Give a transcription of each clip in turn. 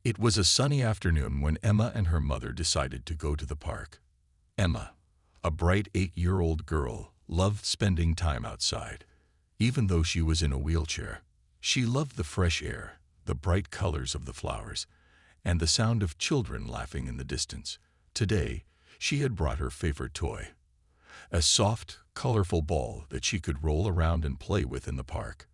It was a sunny afternoon when Emma and her mother decided to go to the park. Emma, a bright 8-year-old girl, loved spending time outside. Even though she was in a wheelchair, she loved the fresh air, the bright colors of the flowers, and the sound of children laughing in the distance. Today, she had brought her favorite toy, a soft, colorful ball that she could roll around and play with in the park.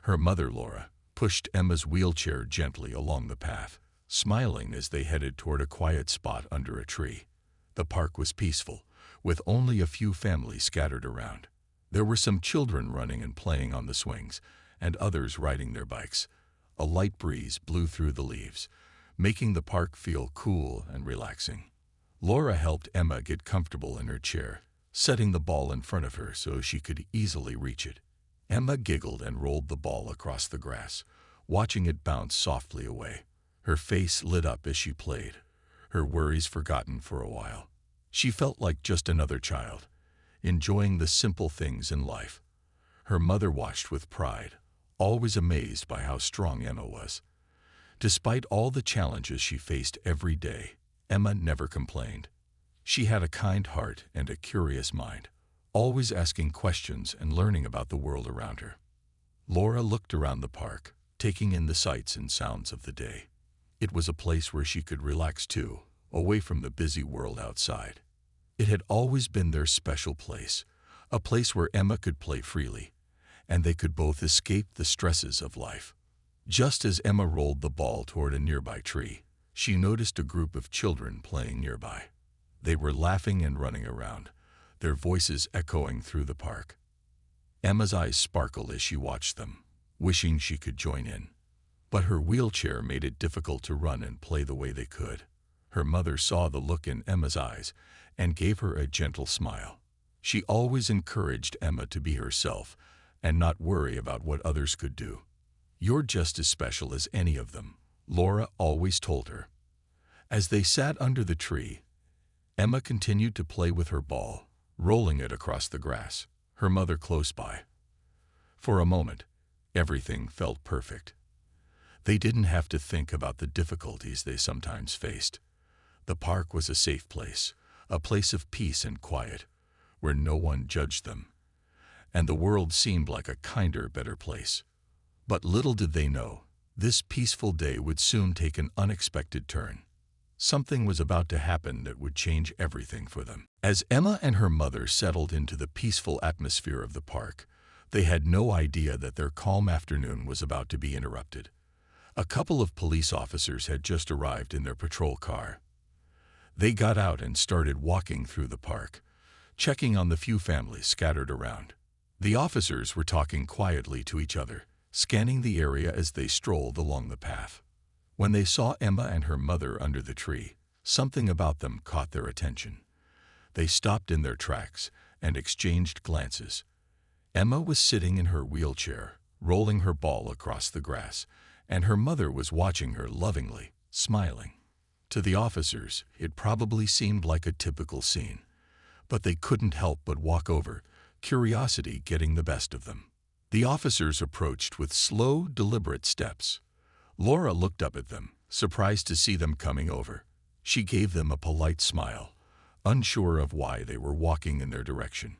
Her mother, Laura, pushed Emma's wheelchair gently along the path, smiling as they headed toward a quiet spot under a tree. The park was peaceful, with only a few families scattered around. There were some children running and playing on the swings, and others riding their bikes. A light breeze blew through the leaves, making the park feel cool and relaxing. Laura helped Emma get comfortable in her chair, setting the ball in front of her so she could easily reach it. Emma giggled and rolled the ball across the grass, watching it bounce softly away. Her face lit up as she played, her worries forgotten for a while. She felt like just another child, enjoying the simple things in life. Her mother watched with pride, always amazed by how strong Emma was. Despite all the challenges she faced every day, Emma never complained. She had a kind heart and a curious mind, always asking questions and learning about the world around her. Laura looked around the park, taking in the sights and sounds of the day. It was a place where she could relax too, away from the busy world outside. It had always been their special place, a place where Emma could play freely, and they could both escape the stresses of life. Just as Emma rolled the ball toward a nearby tree, she noticed a group of children playing nearby. They were laughing and running around, their voices echoing through the park. Emma's eyes sparkled as she watched them, wishing she could join in. But her wheelchair made it difficult to run and play the way they could. Her mother saw the look in Emma's eyes and gave her a gentle smile. She always encouraged Emma to be herself and not worry about what others could do. "You're just as special as any of them," Laura always told her. As they sat under the tree, Emma continued to play with her ball, rolling it across the grass, her mother close by. For a moment, everything felt perfect. They didn't have to think about the difficulties they sometimes faced. The park was a safe place, a place of peace and quiet, where no one judged them. And the world seemed like a kinder, better place. But little did they know, this peaceful day would soon take an unexpected turn. Something was about to happen that would change everything for them. As Emma and her mother settled into the peaceful atmosphere of the park, they had no idea that their calm afternoon was about to be interrupted. A couple of police officers had just arrived in their patrol car. They got out and started walking through the park, checking on the few families scattered around. The officers were talking quietly to each other, scanning the area as they strolled along the path. When they saw Emma and her mother under the tree, something about them caught their attention. They stopped in their tracks and exchanged glances. Emma was sitting in her wheelchair, rolling her ball across the grass, and her mother was watching her lovingly, smiling. To the officers, it probably seemed like a typical scene, but they couldn't help but walk over, curiosity getting the best of them. The officers approached with slow, deliberate steps. Laura looked up at them, surprised to see them coming over. She gave them a polite smile, unsure of why they were walking in their direction.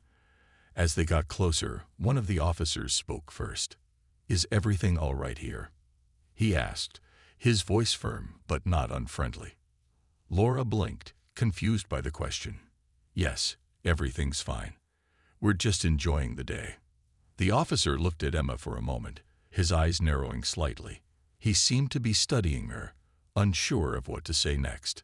As they got closer, one of the officers spoke first. "Is everything all right here?" he asked, his voice firm but not unfriendly. Laura blinked, confused by the question. "Yes, everything's fine. We're just enjoying the day." The officer looked at Emma for a moment, his eyes narrowing slightly. He seemed to be studying her, unsure of what to say next.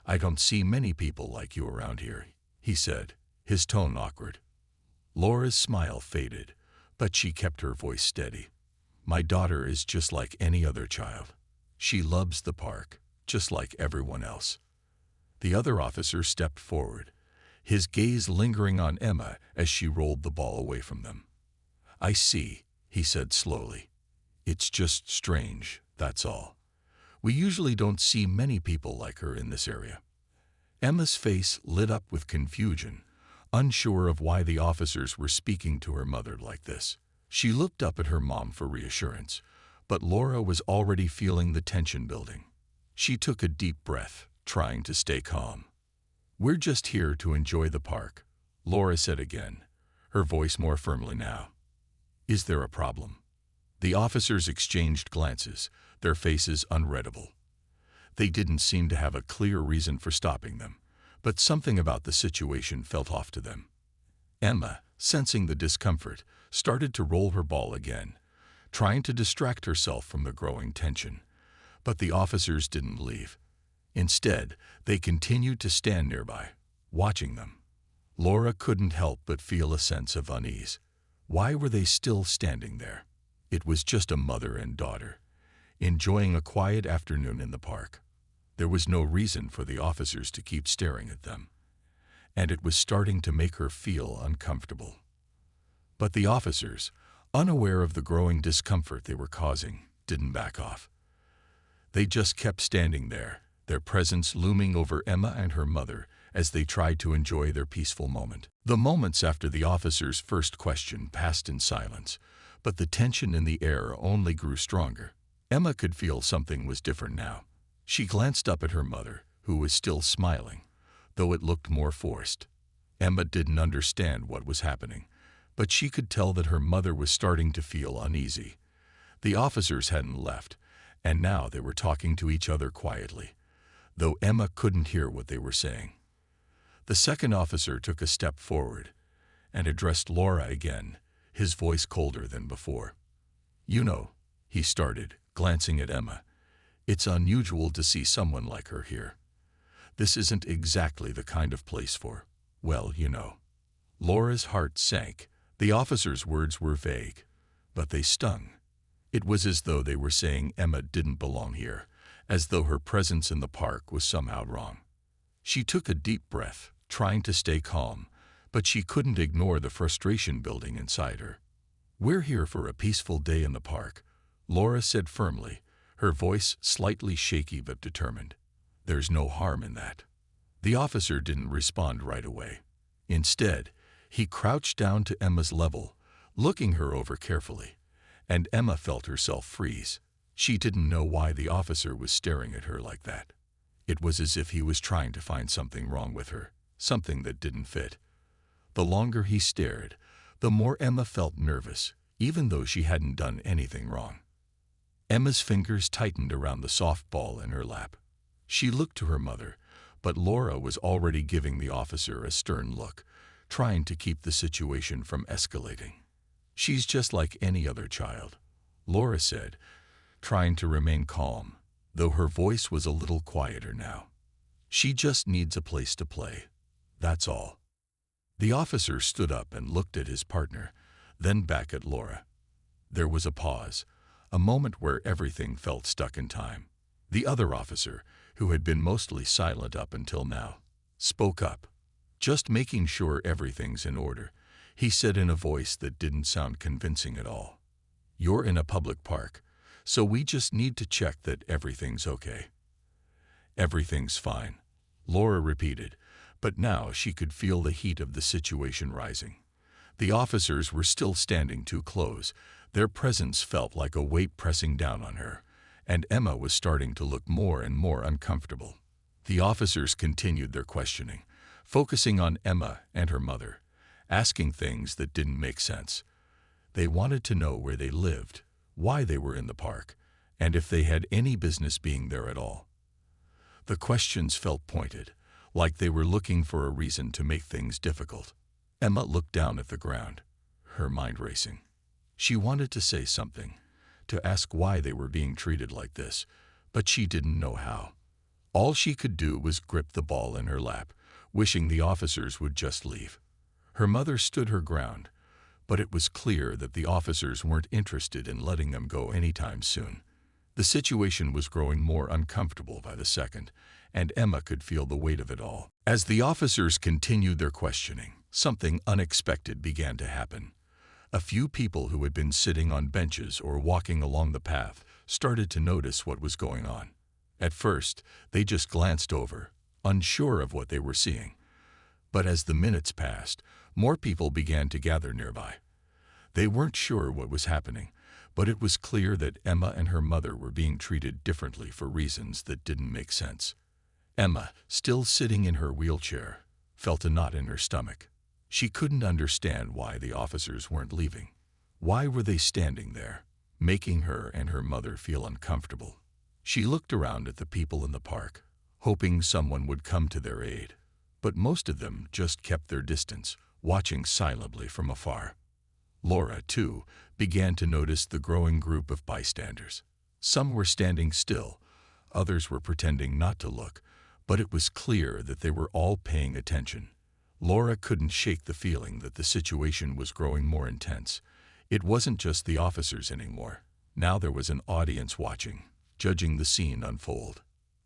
I don't see many people like you around here," he said, his tone awkward. Laura's smile faded, but she kept her voice steady. "My daughter is just like any other child. She loves the park, just like everyone else." The other officer stepped forward, his gaze lingering on Emma as she rolled the ball away from them. "I see," he said slowly. "It's just strange, that's all. We usually don't see many people like her in this area." Emma's face lit up with confusion, unsure of why the officers were speaking to her mother like this. She looked up at her mom for reassurance, But Laura was already feeling the tension building. She took a deep breath, trying to stay calm. "We're just here to enjoy the park," Laura said again, her voice more firmly now. "Is there a problem?" The officers exchanged glances, their faces unreadable. They didn't seem to have a clear reason for stopping them, but something about the situation felt off to them. Emma, sensing the discomfort, started to roll her ball again, trying to distract herself from the growing tension. But the officers didn't leave. Instead, they continued to stand nearby, watching them. Laura couldn't help but feel a sense of unease. Why were they still standing there? It was just a mother and daughter, enjoying a quiet afternoon in the park. There was no reason for the officers to keep staring at them, and it was starting to make her feel uncomfortable. But the officers, unaware of the growing discomfort they were causing, didn't back off. They just kept standing there, their presence looming over Emma and her mother as they tried to enjoy their peaceful moment. The moments after the officer's first question passed in silence, but the tension in the air only grew stronger. Emma could feel something was different now. She glanced up at her mother, who was still smiling, though it looked more forced. Emma didn't understand what was happening, but she could tell that her mother was starting to feel uneasy. The officers hadn't left, and now they were talking to each other quietly, though Emma couldn't hear what they were saying. The second officer took a step forward and addressed Laura again, his voice colder than before. "You know," he started, glancing at Emma, "it's unusual to see someone like her here. This isn't exactly the kind of place for, well, you know." Laura's heart sank. The officer's words were vague, but they stung. It was as though they were saying Emma didn't belong here, as though her presence in the park was somehow wrong. She took a deep breath, trying to stay calm, but she couldn't ignore the frustration building inside her. "We're here for a peaceful day in the park," Laura said firmly, her voice slightly shaky but determined. "There's no harm in that." The officer didn't respond right away. Instead, he crouched down to Emma's level, looking her over carefully, and Emma felt herself freeze. She didn't know why the officer was staring at her like that. It was as if he was trying to find something wrong with her, something that didn't fit. The longer he stared, the more Emma felt nervous, even though she hadn't done anything wrong. Emma's fingers tightened around the soft ball in her lap. She looked to her mother, but Laura was already giving the officer a stern look, trying to keep the situation from escalating. "She's just like any other child," Laura said, trying to remain calm, though her voice was a little quieter now. "She just needs a place to play. That's all." The officer stood up and looked at his partner, then back at Laura. There was a pause, a moment where everything felt stuck in time. The other officer, who had been mostly silent up until now, spoke up. "Just making sure everything's in order," he said in a voice that didn't sound convincing at all. "You're in a public park, so we just need to check that everything's okay." "Everything's fine," Laura repeated, but now she could feel the heat of the situation rising. The officers were still standing too close. Their presence felt like a weight pressing down on her, and Emma was starting to look more and more uncomfortable. The officers continued their questioning, focusing on Emma and her mother, asking things that didn't make sense. They wanted to know where they lived, why they were in the park, and if they had any business being there at all. The questions felt pointed, like they were looking for a reason to make things difficult. Emma looked down at the ground, her mind racing. She wanted to say something, to ask why they were being treated like this, but she didn't know how. All she could do was grip the ball in her lap, wishing the officers would just leave. Her mother stood her ground, but it was clear that the officers weren't interested in letting them go anytime soon. The situation was growing more uncomfortable by the second, and Emma could feel the weight of it all. As the officers continued their questioning, something unexpected began to happen. A few people who had been sitting on benches or walking along the path started to notice what was going on. At first, they just glanced over, unsure of what they were seeing. But as the minutes passed, more people began to gather nearby. They weren't sure what was happening, But it was clear that Emma and her mother were being treated differently for reasons that didn't make sense. Emma, still sitting in her wheelchair, felt a knot in her stomach. She couldn't understand why the officers weren't leaving. Why were they standing there, making her and her mother feel uncomfortable? She looked around at the people in the park, hoping someone would come to their aid. But most of them just kept their distance, watching silently from afar. Laura, too, began to notice the growing group of bystanders. Some were standing still, others were pretending not to look, but it was clear that they were all paying attention. Laura couldn't shake the feeling that the situation was growing more intense. It wasn't just the officers anymore. Now there was an audience watching, judging the scene unfold.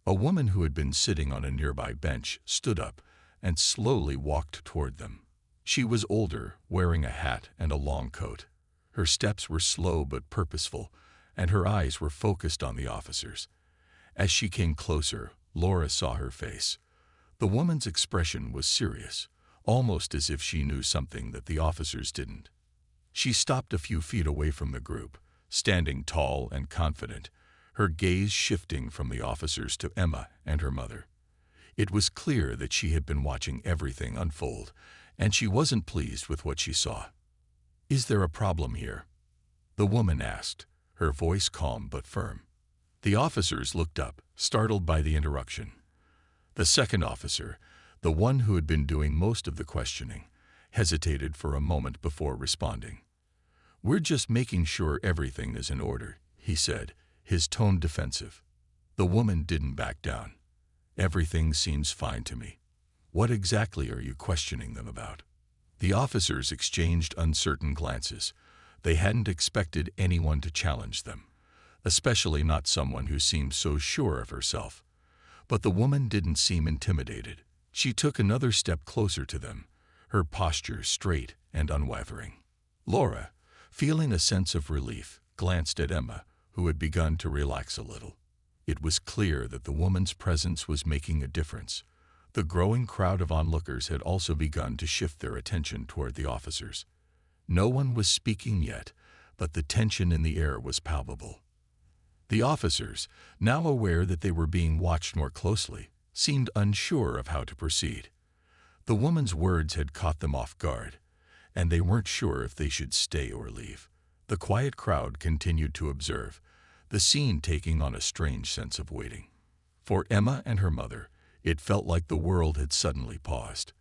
A woman who had been sitting on a nearby bench stood up and slowly walked toward them. She was older, wearing a hat and a long coat. Her steps were slow but purposeful, and her eyes were focused on the officers. As she came closer, Laura saw her face. The woman's expression was serious, almost as if she knew something that the officers didn't. She stopped a few feet away from the group, standing tall and confident, her gaze shifting from the officers to Emma and her mother. It was clear that she had been watching everything unfold, and she wasn't pleased with what she saw. "Is there a problem here?" the woman asked, her voice calm but firm. The officers looked up, startled by the interruption. The second officer, the one who had been doing most of the questioning, hesitated for a moment before responding. "We're just making sure everything is in order," he said, his tone defensive. The woman didn't back down. "Everything seems fine to me. What exactly are you questioning them about?" The officers exchanged uncertain glances. They hadn't expected anyone to challenge them, especially not someone who seemed so sure of herself. But the woman didn't seem intimidated. She took another step closer to them, her posture straight and unwavering. Laura, feeling a sense of relief, glanced at Emma, who had begun to relax a little. It was clear that the woman's presence was making a difference. The growing crowd of onlookers had also begun to shift their attention toward the officers. No one was speaking yet, but the tension in the air was palpable. The officers, now aware that they were being watched more closely, seemed unsure of how to proceed. The woman's words had caught them off guard, and they weren't sure if they should stay or leave. The quiet crowd continued to observe, the scene taking on a strange sense of waiting. For Emma and her mother, it felt like the world had suddenly paused.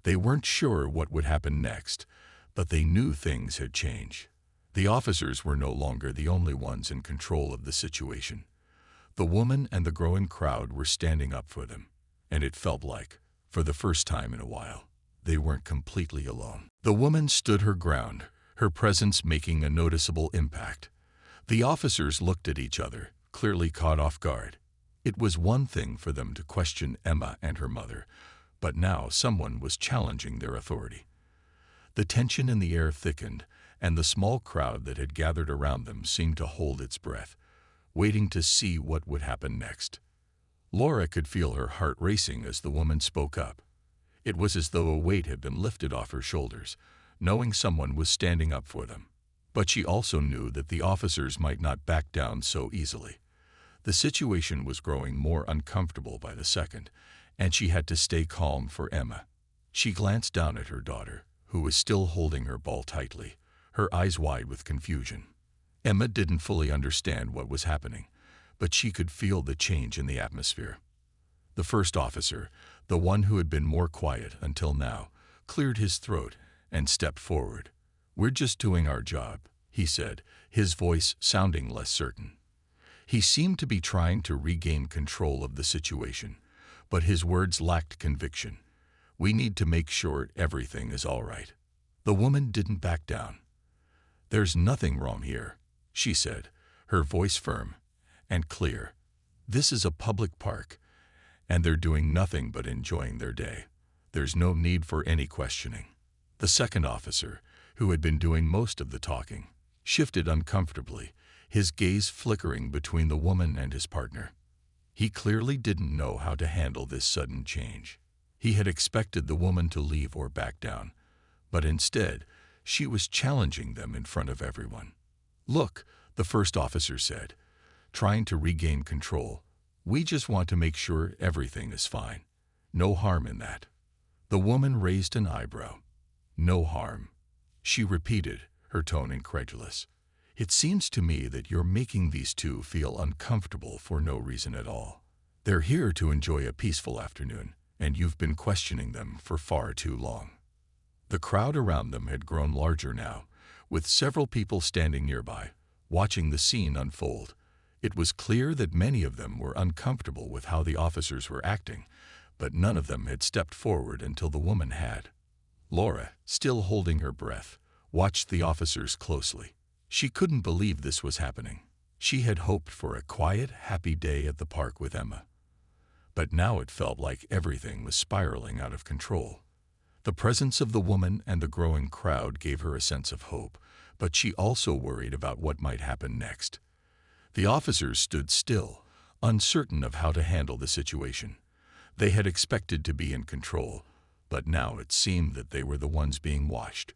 They weren't sure what would happen next, but they knew things had changed. The officers were no longer the only ones in control of the situation. The woman and the growing crowd were standing up for them, and it felt like, for the first time in a while, they weren't completely alone. The woman stood her ground, her presence making a noticeable impact. The officers looked at each other, clearly caught off guard. It was one thing for them to question Emma and her mother, but now someone was challenging their authority. The tension in the air thickened, and the small crowd that had gathered around them seemed to hold its breath, waiting to see what would happen next. Laura could feel her heart racing as the woman spoke up. It was as though a weight had been lifted off her shoulders, knowing someone was standing up for them. But she also knew that the officers might not back down so easily. The situation was growing more uncomfortable by the second, and she had to stay calm for Emma. She glanced down at her daughter, who was still holding her ball tightly, her eyes wide with confusion. Emma didn't fully understand what was happening, but she could feel the change in the atmosphere. The first officer, the one who had been more quiet until now, cleared his throat and stepped forward. "We're just doing our job," he said, his voice sounding less certain. He seemed to be trying to regain control of the situation, but his words lacked conviction. "We need to make sure everything is all right." The woman didn't back down. "There's nothing wrong here," she said, her voice firm and clear. "This is a public park, and they're doing nothing but enjoying their day. There's no need for any questioning." The second officer, who had been doing most of the talking, shifted uncomfortably, his gaze flickering between the woman and his partner. He clearly didn't know how to handle this sudden change. He had expected the woman to leave or back down, but instead, she was challenging them in front of everyone. "Look," The first officer said, trying to regain control. "We just want to make sure everything is fine. No harm in that." The woman raised an eyebrow. "No harm," she repeated, her tone incredulous. "It seems to me that you're making these two feel uncomfortable for no reason at all. They're here to enjoy a peaceful afternoon, and you've been questioning them for far too long." The crowd around them had grown larger now, with several people standing nearby, watching the scene unfold. It was clear that many of them were uncomfortable with how the officers were acting, but none of them had stepped forward until the woman had. Laura, still holding her breath, watched the officers closely. She couldn't believe this was happening. She had hoped for a quiet, happy day at the park with Emma. But now it felt like everything was spiraling out of control. The presence of the woman and the growing crowd gave her a sense of hope, but she also worried about what might happen next. The officers stood still, uncertain of how to handle the situation. They had expected to be in control, but now it seemed that they were the ones being watched.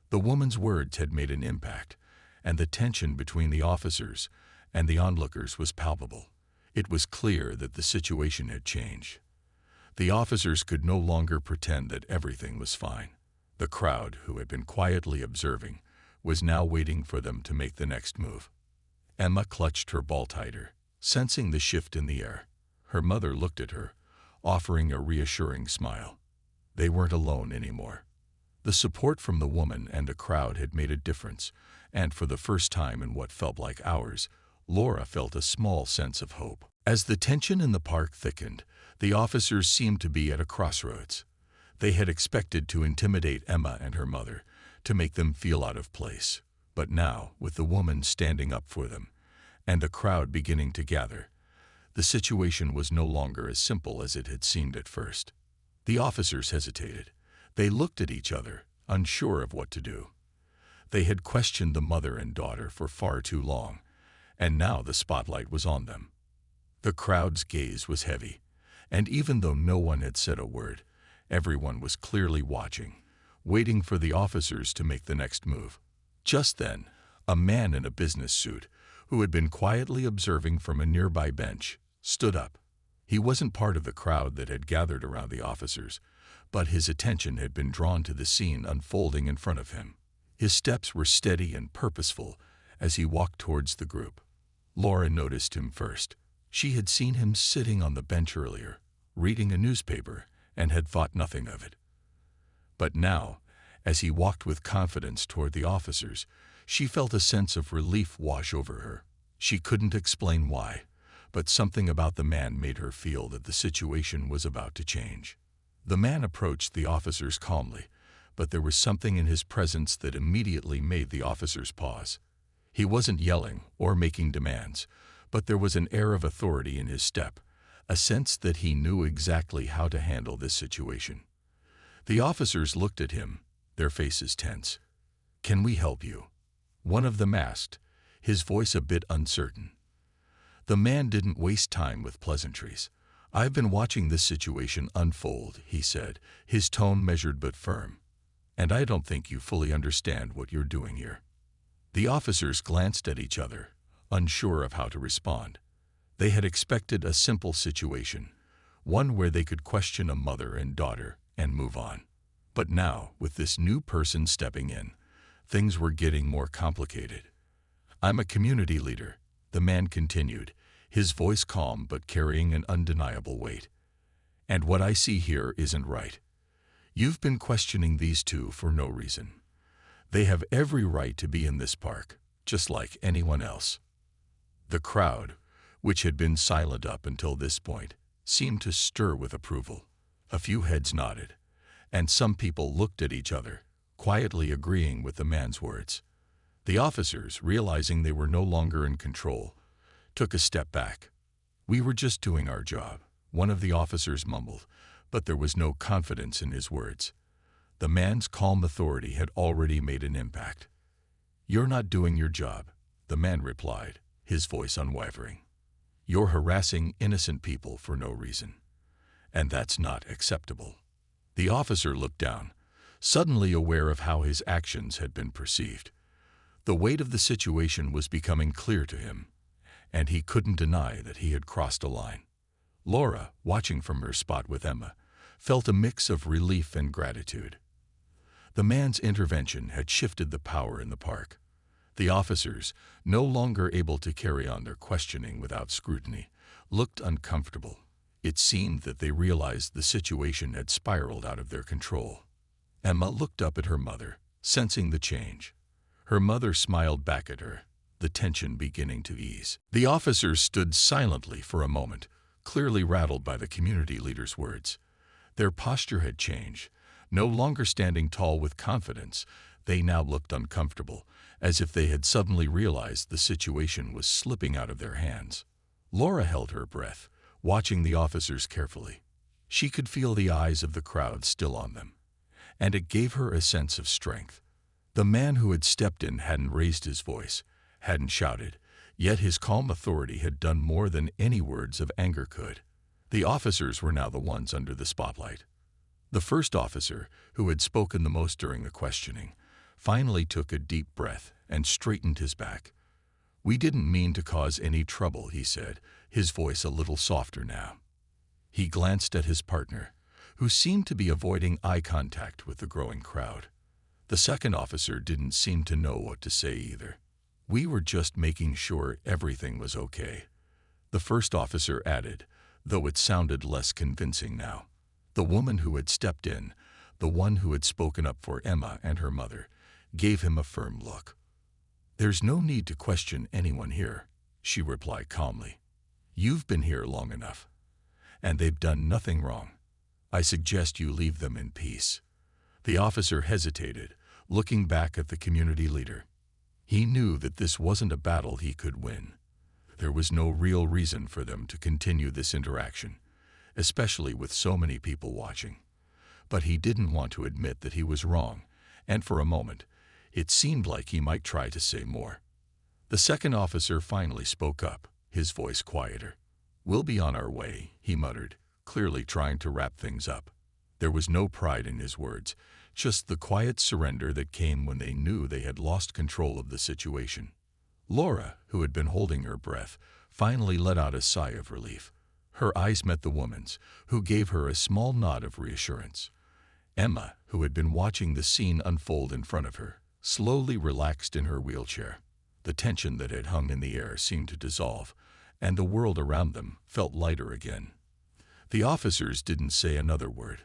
The woman's words had made an impact, and the tension between the officers and the onlookers was palpable. It was clear that the situation had changed. The officers could no longer pretend that everything was fine. The crowd, who had been quietly observing, was now waiting for them to make the next move. Emma clutched her ball tighter, sensing the shift in the air. Her mother looked at her, offering a reassuring smile. They weren't alone anymore. The support from the woman and the crowd had made a difference, and for the first time in what felt like hours, Laura felt a small sense of hope. As the tension in the park thickened, the officers seemed to be at a crossroads. They had expected to intimidate Emma and her mother, to make them feel out of place. But now, with the woman standing up for them, and the crowd beginning to gather, the situation was no longer as simple as it had seemed at first. The officers hesitated. They looked at each other, unsure of what to do. They had questioned the mother and daughter for far too long, and now the spotlight was on them. The crowd's gaze was heavy, and even though no one had said a word, everyone was clearly watching, waiting for the officers to make the next move. Just then, a man in a business suit, who had been quietly observing from a nearby bench, stood up. He wasn't part of the crowd that had gathered around the officers, but his attention had been drawn to the scene unfolding in front of him. His steps were steady and purposeful as he walked towards the group. Laura noticed him first. She had seen him sitting on the bench earlier, reading a newspaper, and had thought nothing of it. But now, as he walked with confidence toward the officers, she felt a sense of relief wash over her. She couldn't explain why, but something about the man made her feel that the situation was about to change. The man approached the officers calmly, but there was something in his presence that immediately made the officers pause. He wasn't yelling or making demands, but there was an air of authority in his step, a sense that he knew exactly how to handle this situation. The officers looked at him, their faces tense. "Can we help you?" one of them asked, his voice a bit uncertain. The man didn't waste time with pleasantries. "I've been watching this situation unfold," he said, his tone measured but firm. "And I don't think you fully understand what you're doing here." The officers glanced at each other, unsure of how to respond. They had expected a simple situation, one where they could question a mother and daughter and move on. But now, with this new person stepping in, things were getting more complicated. "I'm a community leader," the man continued, his voice calm but carrying an undeniable weight. "And what I see here isn't right. You've been questioning these two for no reason. They have every right to be in this park, just like anyone else." The crowd, which had been silent up until this point, seemed to stir with approval. A few heads nodded, and some people looked at each other, quietly agreeing with the man's words. The officers, realizing they were no longer in control, took a step back. "We were just doing our job," one of the officers mumbled, but there was no confidence in his words. The man's calm authority had already made an impact. "You're not doing your job," the man replied, his voice unwavering. "You're harassing innocent people for no reason, and that's not acceptable." The officer looked down, suddenly aware of how his actions had been perceived. The weight of the situation was becoming clear to him, and he couldn't deny that he had crossed a line. Laura, watching from her spot with Emma, felt a mix of relief and gratitude. The man's intervention had shifted the power in the park. The officers, no longer able to carry on their questioning without scrutiny, looked uncomfortable. It seemed that they realized the situation had spiraled out of their control. Emma looked up at her mother, sensing the change. Her mother smiled back at her, the tension beginning to ease. The officers stood silently for a moment, clearly rattled by the community leader's words. Their posture had changed. No longer standing tall with confidence, they now looked uncomfortable, as if they had suddenly realized the situation was slipping out of their hands. Laura held her breath, watching the officers carefully. She could feel the eyes of the crowd still on them, and it gave her a sense of strength. The man who had stepped in hadn't raised his voice, hadn't shouted, yet his calm authority had done more than any words of anger could. The officers were now the ones under the spotlight. The first officer, who had spoken the most during the questioning, finally took a deep breath and straightened his back. "We didn't mean to cause any trouble," he said, his voice a little softer now. He glanced at his partner, who seemed to be avoiding eye contact with the growing crowd. The second officer didn't seem to know what to say either. "We were just making sure everything was okay," the first officer added, though it sounded less convincing now. The woman who had stepped in, the one who had spoken up for Emma and her mother, gave him a firm look. "There's no need to question anyone here," she replied calmly. "You've been here long enough, and they've done nothing wrong. I suggest you leave them in peace." The officer hesitated, looking back at the community leader. He knew that this wasn't a battle he could win. There was no real reason for them to continue this interaction, especially with so many people watching. But he didn't want to admit that he was wrong, and for a moment, it seemed like he might try to say more. The second officer finally spoke up, his voice quieter. "We'll be on our way," he muttered, clearly trying to wrap things up. There was no pride in his words, just the quiet surrender that came when they knew they had lost control of the situation. Laura, who had been holding her breath, finally let out a sigh of relief. Her eyes met the woman's, who gave her a small nod of reassurance. Emma, who had been watching the scene unfold in front of her, slowly relaxed in her wheelchair. The tension that had hung in the air seemed to dissolve, and the world around them felt lighter again. The officers didn't say another word.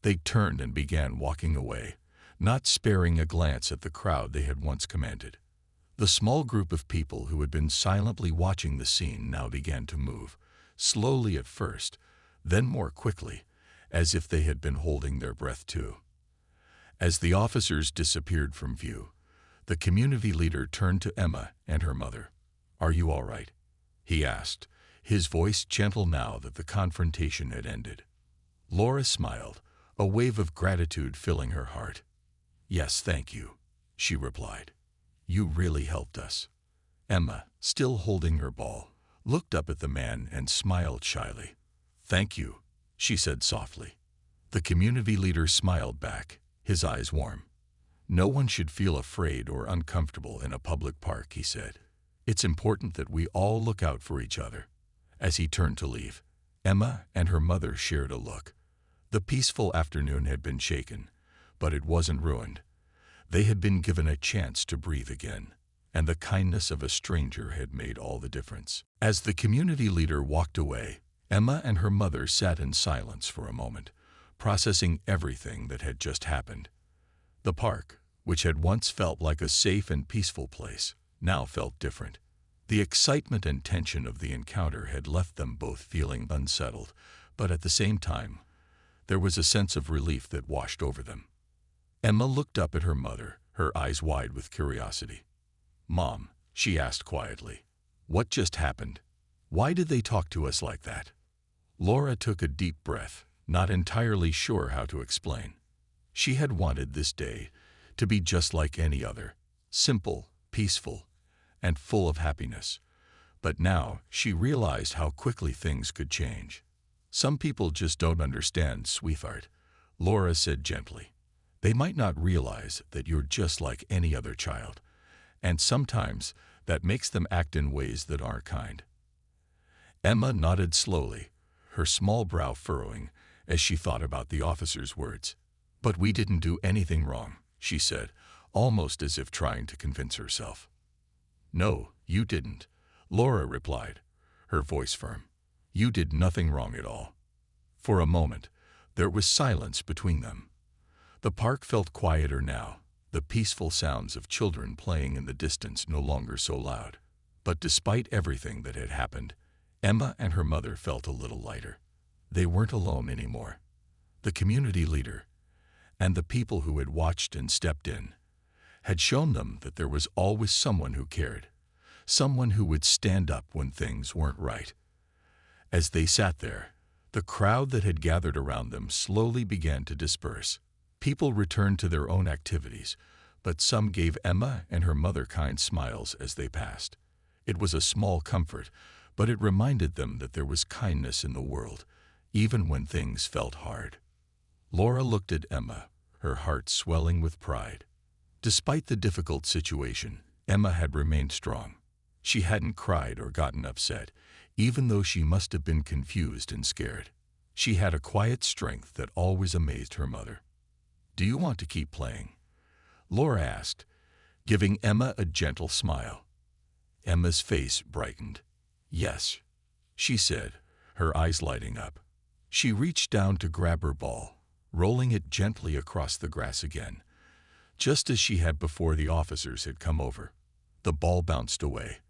They turned and began walking away, not sparing a glance at the crowd they had once commanded. The small group of people who had been silently watching the scene now began to move, slowly at first, then more quickly, as if they had been holding their breath too. As the officers disappeared from view, the community leader turned to Emma and her mother. "Are you all right?" he asked, his voice gentle now that the confrontation had ended. Laura smiled, a wave of gratitude filling her heart. "Yes, thank you," she replied. "You really helped us." Emma, still holding her ball, looked up at the man and smiled shyly. "Thank you," she said softly. The community leader smiled back, his eyes warm. "No one should feel afraid or uncomfortable in a public park," he said. "It's important that we all look out for each other." As he turned to leave, Emma and her mother shared a look. The peaceful afternoon had been shaken, but it wasn't ruined. They had been given a chance to breathe again, and the kindness of a stranger had made all the difference. As the community leader walked away, Emma and her mother sat in silence for a moment, processing everything that had just happened. The park, which had once felt like a safe and peaceful place, now felt different. The excitement and tension of the encounter had left them both feeling unsettled, but at the same time, there was a sense of relief that washed over them. Emma looked up at her mother, her eyes wide with curiosity. "Mom," she asked quietly, "what just happened? Why did they talk to us like that?" Laura took a deep breath, not entirely sure how to explain. She had wanted this day to be just like any other, simple, peaceful, and full of happiness. But now she realized how quickly things could change. "Some people just don't understand, sweetheart," Laura said gently. "They might not realize that you're just like any other child, and sometimes that makes them act in ways that aren't kind. Emma nodded slowly, her small brow furrowing as she thought about the officer's words. "But we didn't do anything wrong," she said, almost as if trying to convince herself. "No, you didn't," Laura replied, her voice firm. "You did nothing wrong at all." For a moment, there was silence between them. The park felt quieter now, the peaceful sounds of children playing in the distance no longer so loud. But despite everything that had happened, Emma and her mother felt a little lighter. They weren't alone anymore. The community leader, and the people who had watched and stepped in, had shown them that there was always someone who cared, someone who would stand up when things weren't right. As they sat there, the crowd that had gathered around them slowly began to disperse. People returned to their own activities, but some gave Emma and her mother kind smiles as they passed. It was a small comfort, but it reminded them that there was kindness in the world, even when things felt hard. Laura looked at Emma, her heart swelling with pride. Despite the difficult situation, Emma had remained strong. She hadn't cried or gotten upset, even though she must have been confused and scared. She had a quiet strength that always amazed her mother. "Do you want to keep playing?" Laura asked, giving Emma a gentle smile. Emma's face brightened. "Yes," she said, her eyes lighting up. She reached down to grab her ball, rolling it gently across the grass again, just as she had before the officers had come over. The ball bounced away,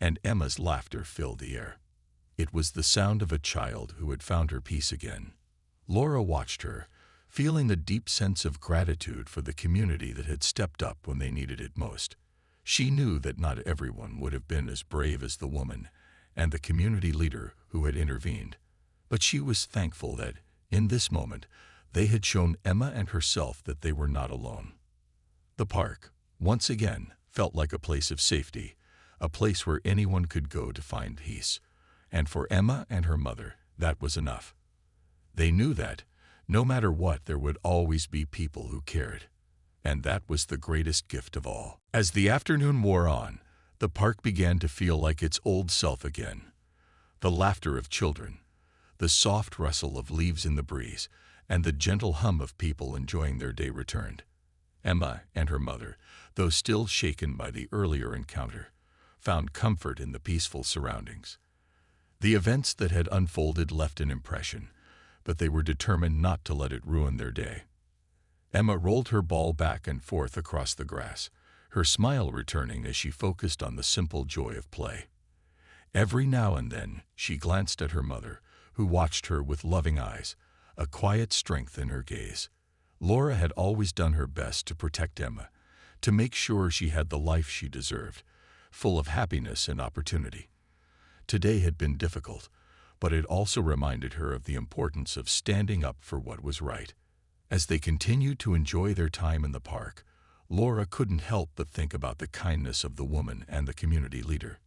and Emma's laughter filled the air. It was the sound of a child who had found her peace again. Laura watched her, feeling a deep sense of gratitude for the community that had stepped up when they needed it most. She knew that not everyone would have been as brave as the woman and the community leader who had intervened, but she was thankful that, in this moment, they had shown Emma and herself that they were not alone. The park, once again, felt like a place of safety, a place where anyone could go to find peace. And for Emma and her mother, that was enough. They knew that, no matter what, there would always be people who cared. And that was the greatest gift of all. As the afternoon wore on, the park began to feel like its old self again. The laughter of children, the soft rustle of leaves in the breeze, and the gentle hum of people enjoying their day returned. Emma and her mother, though still shaken by the earlier encounter, found comfort in the peaceful surroundings. The events that had unfolded left an impression, but they were determined not to let it ruin their day. Emma rolled her ball back and forth across the grass, her smile returning as she focused on the simple joy of play. Every now and then she glanced at her mother, who watched her with loving eyes, a quiet strength in her gaze. Laura had always done her best to protect Emma, to make sure she had the life she deserved, full of happiness and opportunity. Today had been difficult, but it also reminded her of the importance of standing up for what was right. As they continued to enjoy their time in the park, Laura couldn't help but think about the kindness of the woman and the community leader.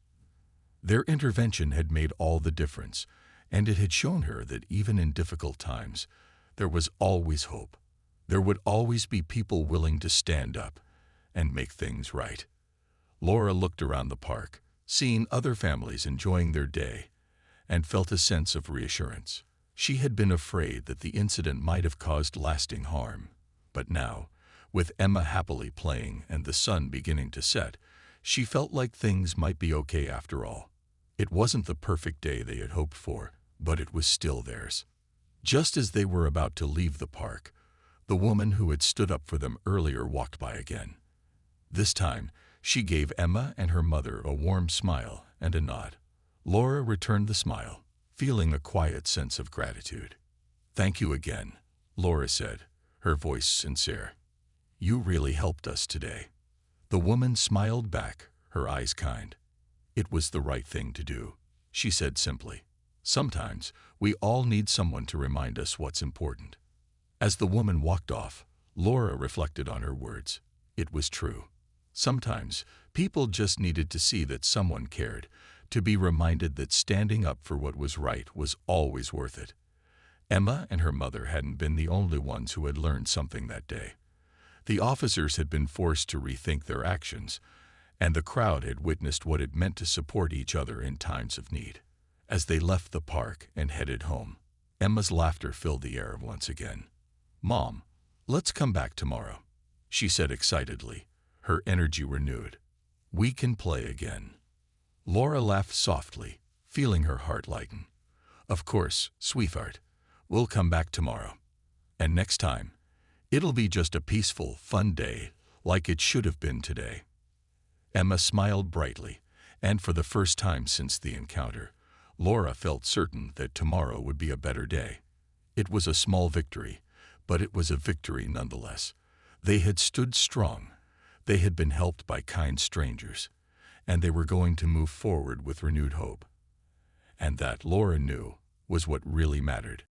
Their intervention had made all the difference, and it had shown her that even in difficult times, there was always hope. There would always be people willing to stand up and make things right. Laura looked around the park, seeing other families enjoying their day, and felt a sense of reassurance. She had been afraid that the incident might have caused lasting harm, but now, with Emma happily playing and the sun beginning to set, she felt like things might be okay after all. It wasn't the perfect day they had hoped for, but it was still theirs. Just as they were about to leave the park, the woman who had stood up for them earlier walked by again. This time, she gave Emma and her mother a warm smile and a nod. Laura returned the smile, feeling a quiet sense of gratitude. "Thank you again," Laura said, her voice sincere. "You really helped us today." The woman smiled back, her eyes kind. "It was the right thing to do," she said simply. "Sometimes, we all need someone to remind us what's important." As the woman walked off, Laura reflected on her words. It was true. Sometimes, people just needed to see that someone cared, to be reminded that standing up for what was right was always worth it. Emma and her mother hadn't been the only ones who had learned something that day. The officers had been forced to rethink their actions, and the crowd had witnessed what it meant to support each other in times of need. As they left the park and headed home, Emma's laughter filled the air once again. "Mom, let's come back tomorrow," she said excitedly, her energy renewed. "We can play again." Laura laughed softly, feeling her heart lighten. "Of course, sweetheart, we'll come back tomorrow. And next time, it'll be just a peaceful, fun day like it should have been today." Emma smiled brightly, and for the first time since the encounter, Laura felt certain that tomorrow would be a better day. It was a small victory, but it was a victory nonetheless. They had stood strong, they had been helped by kind strangers, and they were going to move forward with renewed hope. And that, Laura knew, was what really mattered.